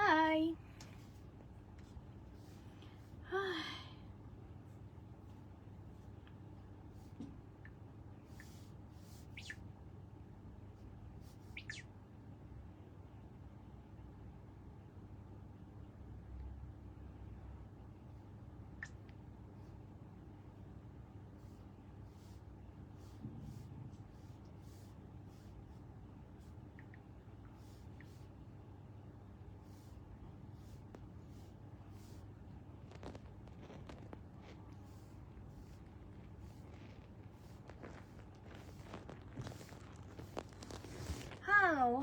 Hi，唉，Hello，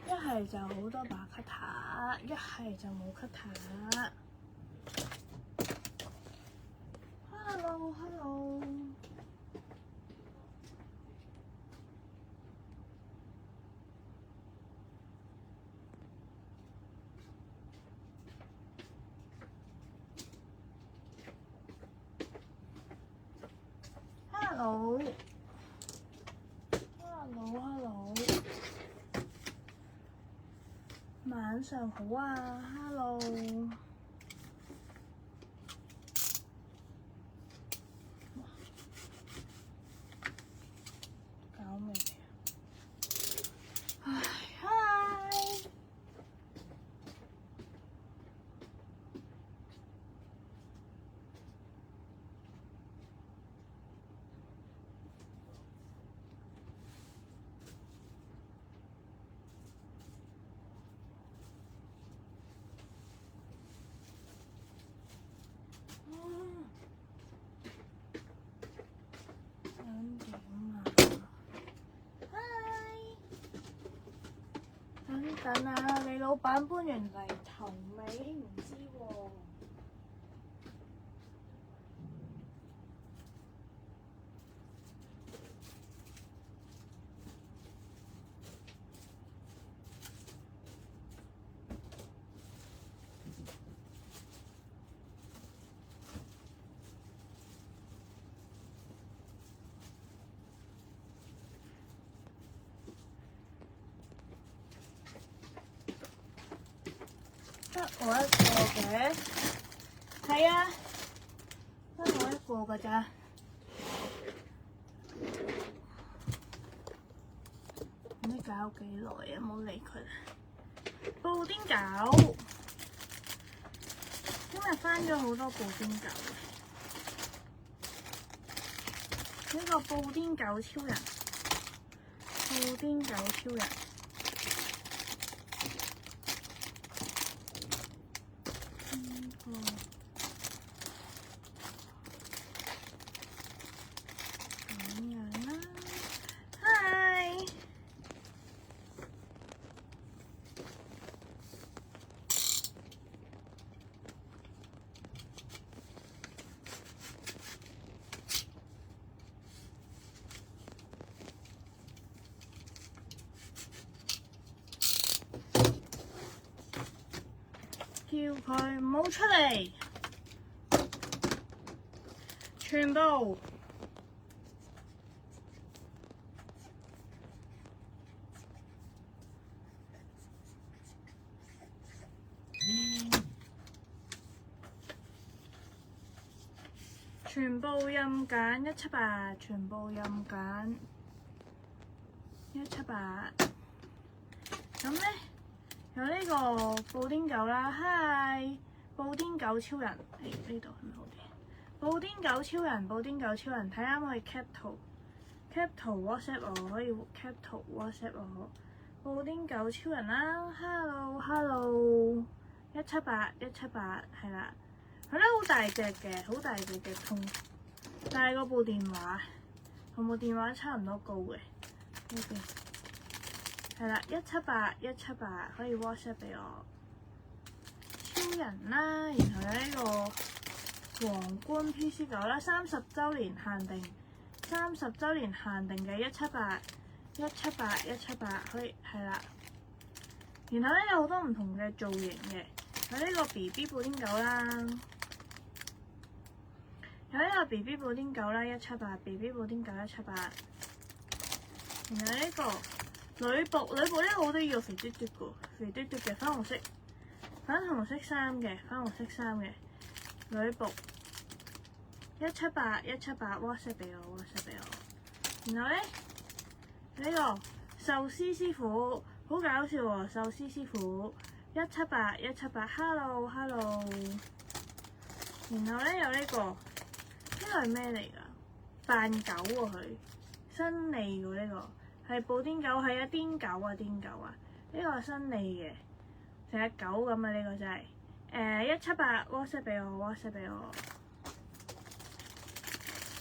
一係就好多把卡塔，一係就冇卡塔。Hello。晚上好啊 ，Hello。搞咩？唉，嗨。等啊，你老闆搬完嚟頭未？唔知喎。得我一個嘅，係啊，得我一個㗎咋。唔知搞幾耐啊，唔好理佢啦。布丁狗，今日翻咗好多布丁狗。呢個布丁狗超人，布丁狗超人。叫佢唔好出嚟，全部任揀178，全部任揀。178。咁咧有呢個布丁狗啦，Hi，布丁狗超人，呢度係咪好啲？布丁狗超人，布丁狗超人，睇啱可以 cap 圖 WhatsApp 我，可以 cap 圖 WhatsApp 我。布丁狗超人啦，Hello， 178係啦，佢咧好大隻嘅通，但係嗰部電話同部電話差唔多高嘅呢邊，係啦，178可以 WhatsApp 俾我。超人啦，然後有呢個皇冠 PC 狗啦，30週年限定嘅178可以係啦。然後咧有好多唔同嘅造型嘅，有呢個 BB 布丁狗啦，有呢個 BB 布丁狗啦，178BB 布丁狗178。然後呢個女僕呢個好得意喎，肥嘟嘟嘅粉紅色衫嘅女僕178 WhatsApp 俾我。然後咧呢個壽司師傅好搞笑喎，壽司師傅178 Hello。然後咧有呢個係咩嚟㗎？扮狗喎佢，新嚟喎呢個係布丁狗，係啊癲狗啊，呢個係新嚟嘅，成隻狗咁啊，呢個真係178 WhatsApp 俾我。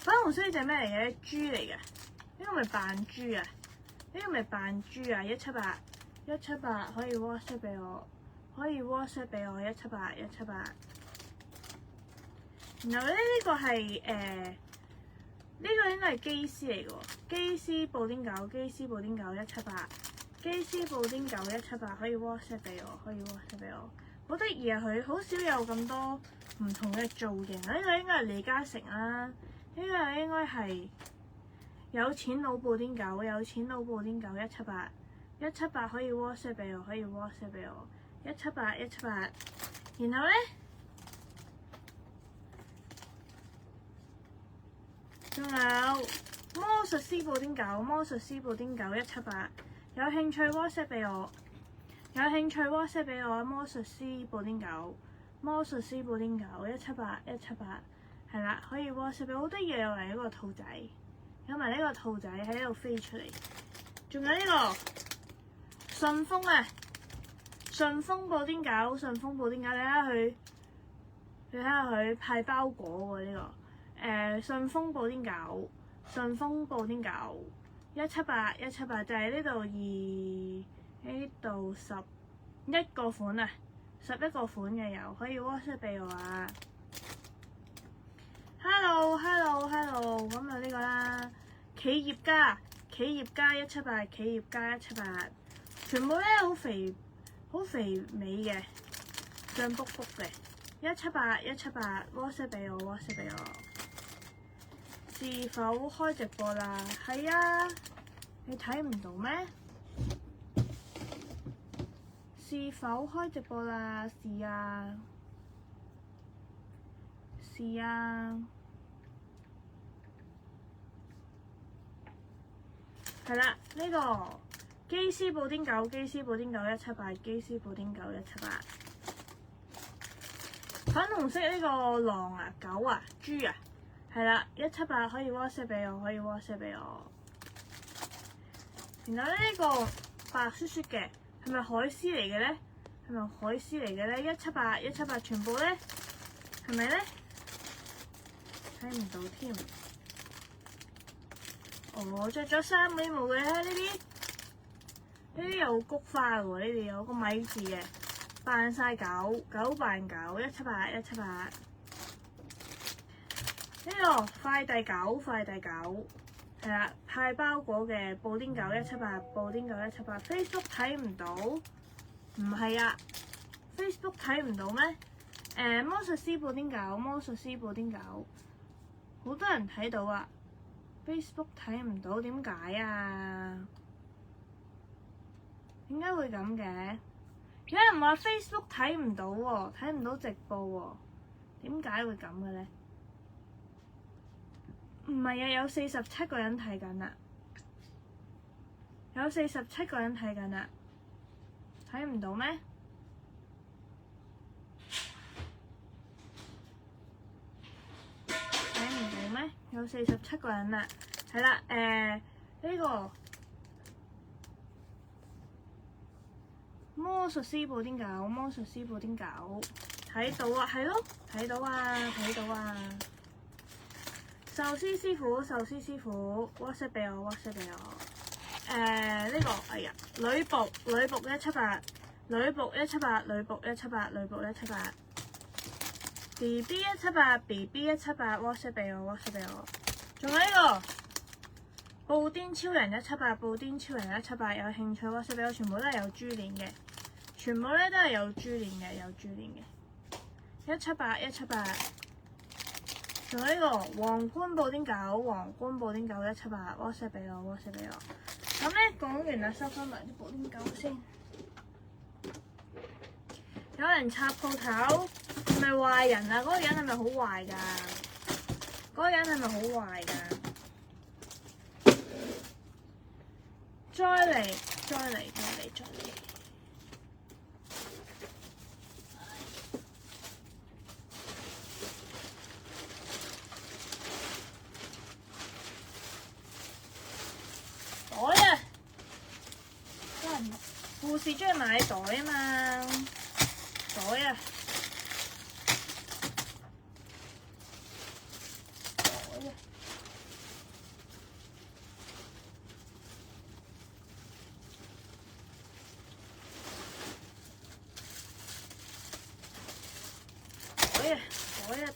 粉紅色呢隻咩嚟嘅？豬嚟嘅，呢個咪扮豬啊！178可以 WhatsApp 俾我178。然後咧呢個係呢個應該係機師嚟嘅喎，機師布丁狗178，機師布丁狗178可以 WhatsApp 俾我，好得意啊！佢好少有咁多唔同嘅造型，呢個應該係李嘉誠啦，呢個應該係有錢佬布丁狗178可以 WhatsApp 俾我178。然後咧仲有魔術師布丁狗178，有興趣 WhatsApp 俾我魔術師布丁狗178係啦，可以 WhatsApp 俾我。好得意又嚟一個兔仔，有埋呢個兔仔喺度飛出嚟，仲有呢個順豐啊，順豐布丁狗，你睇下佢派包裹喎呢個。順豐布丁狗178就係呢度11個款啊，11個款嘅有，可以 WhatsApp 俾我啊。Hello， 咁就呢個啦，企業家178，全部咧好肥美嘅，脹卜卜嘅178 WhatsApp 俾我。是否開直播啦？係啊，你睇唔到咩？是否開直播啦？是啊。係啦，呢個機師布丁狗178，粉紅色呢個狼啊、狗啊、豬啊。係啦，178可以 WhatsApp 俾我。然後呢個白雪雪嘅係咪海獅嚟嘅咧？178全部咧係咪咧？睇唔到添。我着咗衫嗰啲冇嘅，呢啲有菊花喎，呢啲有個米字嘅，扮晒狗扮狗178。呢個快遞狗係啦，派包裹嘅布丁狗178 Facebook 睇唔到，唔係啊 Facebook 睇唔到咩？魔術師布丁狗，好多人睇到啊， Facebook 睇唔到，點解啊？點解會咁嘅？有人話 Facebook 睇唔到喎，睇唔到直播喎，點解會咁嘅咧？唔係啊，有47個人睇緊啊！有47個人睇緊啦，睇唔到咩？睇唔到咩？有47個人啦，係啦，呢個魔術師布丁狗，魔術師布丁狗睇到啊，係咯，睇到啊，睇到啊！壽司師傅，WhatsApp 俾我，WhatsApp 俾我。呢個哎呀，女僕178，女僕178，女僕178，女僕178。BB 178 WhatsApp 俾我 WhatsApp 俾我，仲有呢個布丁超人178，布丁超人178，有興趣 WhatsApp 俾我，全部都係有豬鏈嘅，全部咧都係有豬鏈嘅，有豬鏈嘅178，仲有呢個皇冠布丁狗，皇冠布丁狗178 WhatsApp 俾我 WhatsApp 俾我。咁咧講完啦，收翻埋啲布丁狗先。有人插鋪頭，係咪壞人啊？嗰個人係咪好壞㗎？嗰個人係咪好壞㗎？再嚟！袋啊！護士中意買袋啊嘛〜袋啊！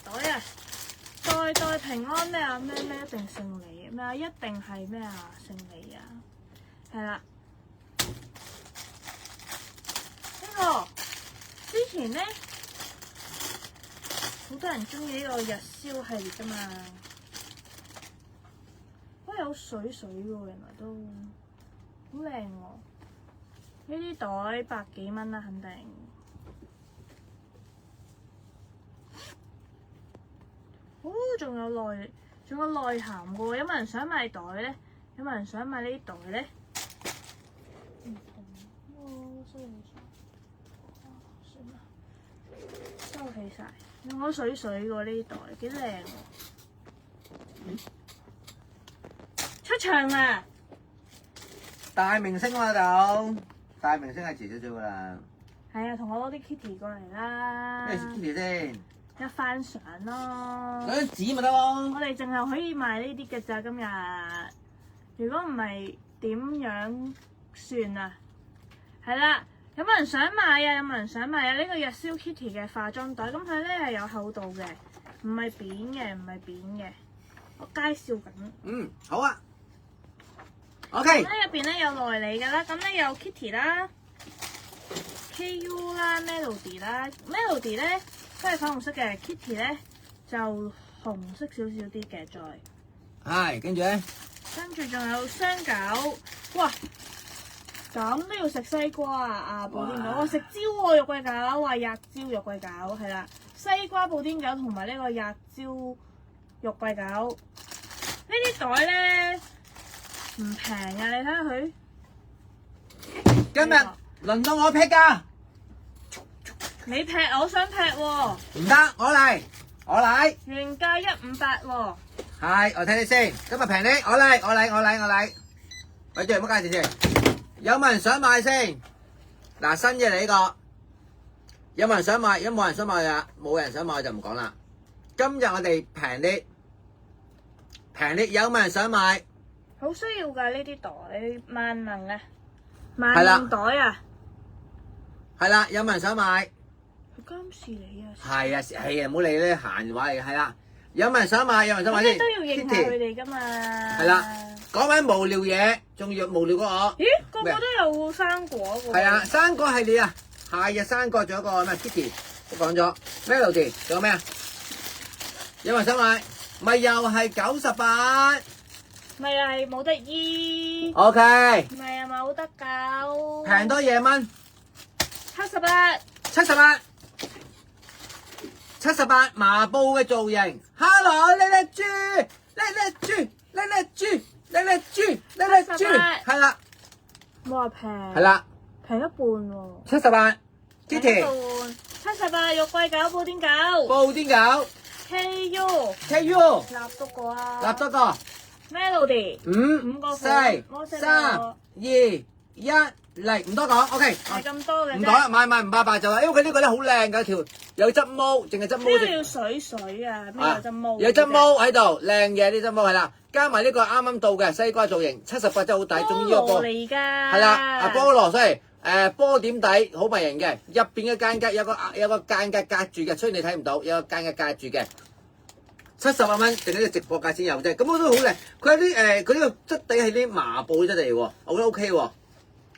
袋啊！代平安咩啊？咩一定勝利咩啊？一定係咩啊？勝利啊！係啦，呢個。之前咧，好多人中意呢個日燒系列噶嘛，都有水喎，原來都好靚喎。呢啲袋100幾蚊啦，肯定。哦，仲有內涵嘅喎，有冇人想買袋咧？有冇人想買呢啲袋咧？收起晒，用咗水喎呢袋，幾靚喎！出場啦！大明星啊就，大明星係遲少少噶啦。係啊，同我攞啲 Kitty 過嚟啦。咩 Kitty 先？一番相咯。攞啲紙咪得咯。我哋淨係可以賣呢啲嘅咋今日。如果唔係點樣算啊？係啦。有冇人想買啊？有冇人想買啊？呢個日燒 Kitty 嘅化妝袋，咁佢咧係有厚度嘅，唔係扁嘅，我介紹緊。好啊。OK。咁咧入邊咧有內裏㗎啦，咁咧有 Kitty 啦、KU 啦、Melody 啦，Melody 咧都係粉紅色嘅 ，Kitty 咧就紅色少少啲嘅，再。係，跟住咧。跟住仲有雙狗，哇！咁都要食西瓜啊！布丁狗，我食蕉喎，肉桂狗，話吔蕉肉桂狗係啦，西瓜布丁狗同埋呢個吔蕉肉桂狗，呢啲袋咧唔平啊！你睇下佢。今日輪到我劈㗎。你劈，我想劈喎。唔得，我嚟。原價158喎。係，我睇你先。今日平啲，我嚟。喂住，唔好介紹先。有冇人想買先？嗱，新嘢嚟呢個，有冇人想買？如果冇人想買啊，冇人想買就唔講啦。今日我哋平啲，有冇人想買？好需要㗎呢啲袋，萬能啊！萬能袋啊！係啦，有冇人想買？佢監視你啊！係啊，唔好理呢閒話嚟嘅，係啦。有冇人想買？先？都要認下佢哋㗎嘛。係啦。講緊無聊嘢，仲要無聊過我。咦，個個都有生果喎。係啊，生果系列啊，夏日生果，仲有個咩 Kitty 都講咗 ，Melody 仲有咩啊？有冇人想買？咪又係98，咪又係冇得醫。OK。咪又冇得搞。平多嘢蚊。78麻布嘅造型 ，Hello 叻豬，係啦。哇平。係啦，平一半喎。 78平一 Kitty 半78肉桂狗布丁狗。布丁狗 KU KU 立多個啊。立多個 Melody 5、個4、4 3、2、1嚟，唔多講 OK。係咁多嘅啫。唔講啦，買唔800就啦，因為佢呢個咧好靚㗎條，有執毛，淨係執毛呢個要水水啊，咩有執毛？有執毛喺度，靚嘅啲執毛係啦，加埋呢個啱啱到嘅西瓜造型，78真係好抵，仲要呢個波嚟㗎。係啦，菠蘿所以波點底好迷人嘅，入邊嘅間隔有個間隔隔住嘅，雖然你睇唔到，有個間隔隔住嘅，70萬蚊，淨係呢個直播價先有啫，咁我都好靚，佢有啲佢呢個質地係啲麻布質地喎，我覺得 OK 喎，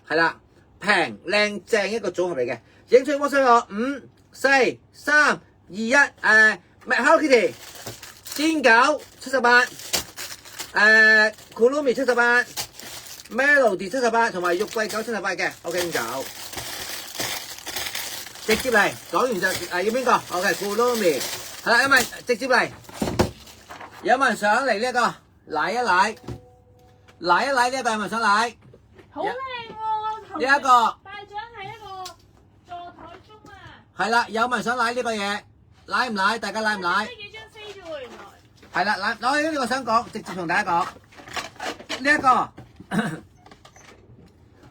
係啦，平靚正一個組合嚟嘅，影出 WhatsApp 我5、4、3、2、1Hello Kitty 癲狗78Kurumi 78 Melody 78同埋肉桂狗78嘅 OK 癲狗，直接嚟講完就要邊個 OK Kurumi 係啦，因為直接嚟，有冇人想嚟呢一個舐一舐呢一個有冇人想舐？好靚喎！呢一個大獎係一個座台鐘啊！係啦，有冇人想舐呢個嘢？舐唔舐？大家舐唔舐？呢幾張飛啫喎，原來。係啦，嗱，呢個想講，直接同大家講，呢一個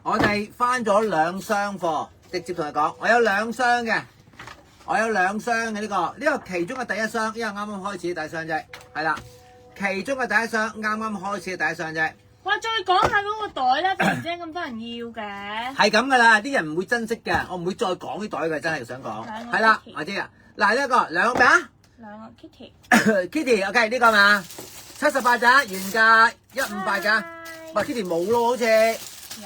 我哋翻咗2箱貨，直接同佢講，我有2箱嘅，呢個其中嘅第一箱，因為啱啱開始第一箱啫，係啦，其中嘅第一箱啱啱開始嘅第一箱啫。哇！再講下嗰個袋啦，突然之間咁多人要嘅。係咁噶啦，啲人唔會珍惜嘅，我唔會再講啲袋嘅，真係想講。係啦，我知啊。嗱呢一個2個咩啊2個 ？Kitty OK 呢個嘛，78咋，原價158㗎。喂 Kitty 冇咯，好似2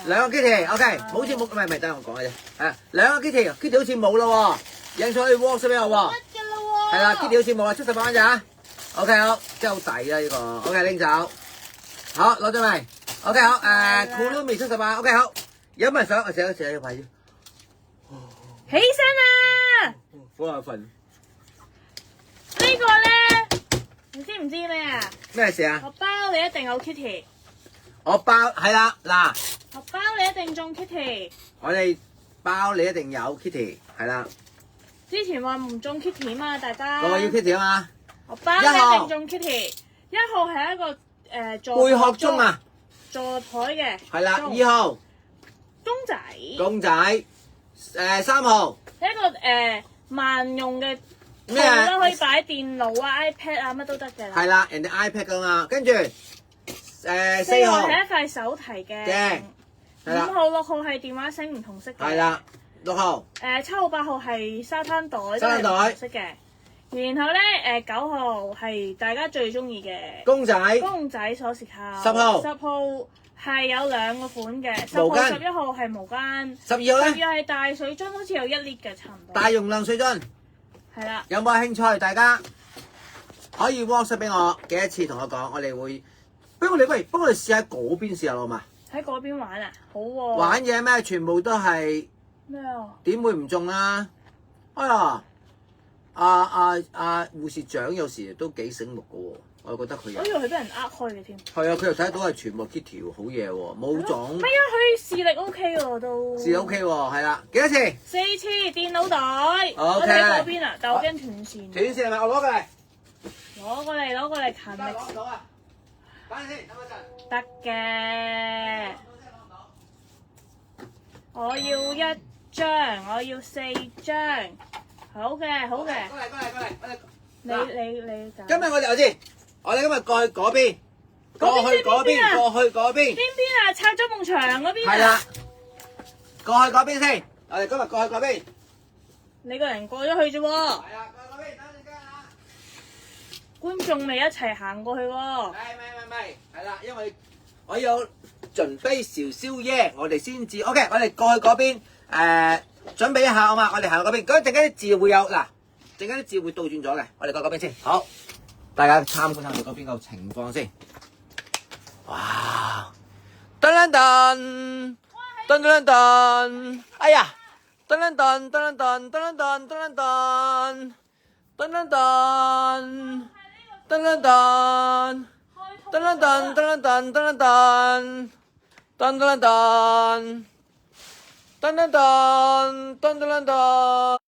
個 Kitty OK，好似冇，唔係等我講嘅啫。係2個 Kitty 好似冇咯喎，影咗去 WhatsApp 俾我喎。乜嘅啦喎？係啦 ，Kitty 好似冇啊，78蚊咋？OK 好，真係好抵啊呢個。OK 拎走，好攞咗未 ？OK 好，Kurumi 78 OK 好，有冇人想？我寫要快啲。起身啊！好眼瞓。呢個咧，你知唔知咩啊？咩事啊？我包你一定有 Kitty，我包係啦，嗱，我包你一定中 Kitty。我哋包你一定有 Kitty，係啦。之前話唔中 Kitty 嘛，大家。我要 Kitty 啊嘛。我包你一定中 Kitty。1號係一個座貝殼鐘啊，座台嘅。係啦。2號公仔。公仔，3號一個萬用嘅套咩啊啦，可以擺電腦啊、iPad 啊乜都得嘅啦。係啦，人哋 iPad 噶嘛，跟住4 4號號係一塊手提嘅。係啦5號、6號係電話繩唔同色嘅。係啦，6號7號、8號係沙灘袋，沙灘袋都係唔同色嘅。然後咧9號係大家最中意嘅公仔公仔鎖匙扣。10號10號係有2個款嘅，10號、毛巾11號係毛巾。 12號咧12係大水樽，好似有1 lit 嘅差唔多。大容量水樽，係啦。有冇興趣？大家可以 WhatsApp 俾我，幾多次同我講，我哋會。不如我哋試下嗰邊試下好嘛？喺嗰邊玩啊，好喎。玩嘢咩？全部都係咩啊？點會唔中啊？哎呀，護士長有時都幾醒目嘅喎，我又覺得佢有。我以為佢俾人呃開嘅添。係啊，佢又睇到係全部 Kitty 喎，好嘢喎，冇種。唔係啊，佢視力 OK 喎都。視力 OK 喎，係啦，幾多次4次電腦袋。OK 我哋喺嗰邊啊，但我驚斷線。斷線係咪？我攞過嚟。攞過嚟勤力。攞唔到啊！等陣先，等我陣。得嘅。我要1張，我要4張。好嘅，好嘅。過嚟。你揀。今日我哋今日過去嗰邊，過去嗰邊。邊邊啊？拆咗埲牆嗰邊啊？係啦，過去嗰邊先。我哋今日過去嗰邊。你個人過咗去啫喎。係啊，過去嗰邊，等陣間啊。觀眾未一齊行過去喎。唔係，係啦，因為我要準備小宵夜，我哋先至 OK。我哋過去嗰邊準備一下好嘛？我哋行到嗰邊，咁陣間啲字會有嗱，陣間啲字會倒轉咗嘅。我哋過嗰邊先，好，大家參觀下我哋嗰邊個情況先。哇！噔噔噔，噔噔噔，哎呀！噔噔噔噔噔噔噔噔噔噔噔噔噔。噔噔噔，噔噔噔噔噔噔噔噔噔噔噔，噔噔噔噔噔噔噔。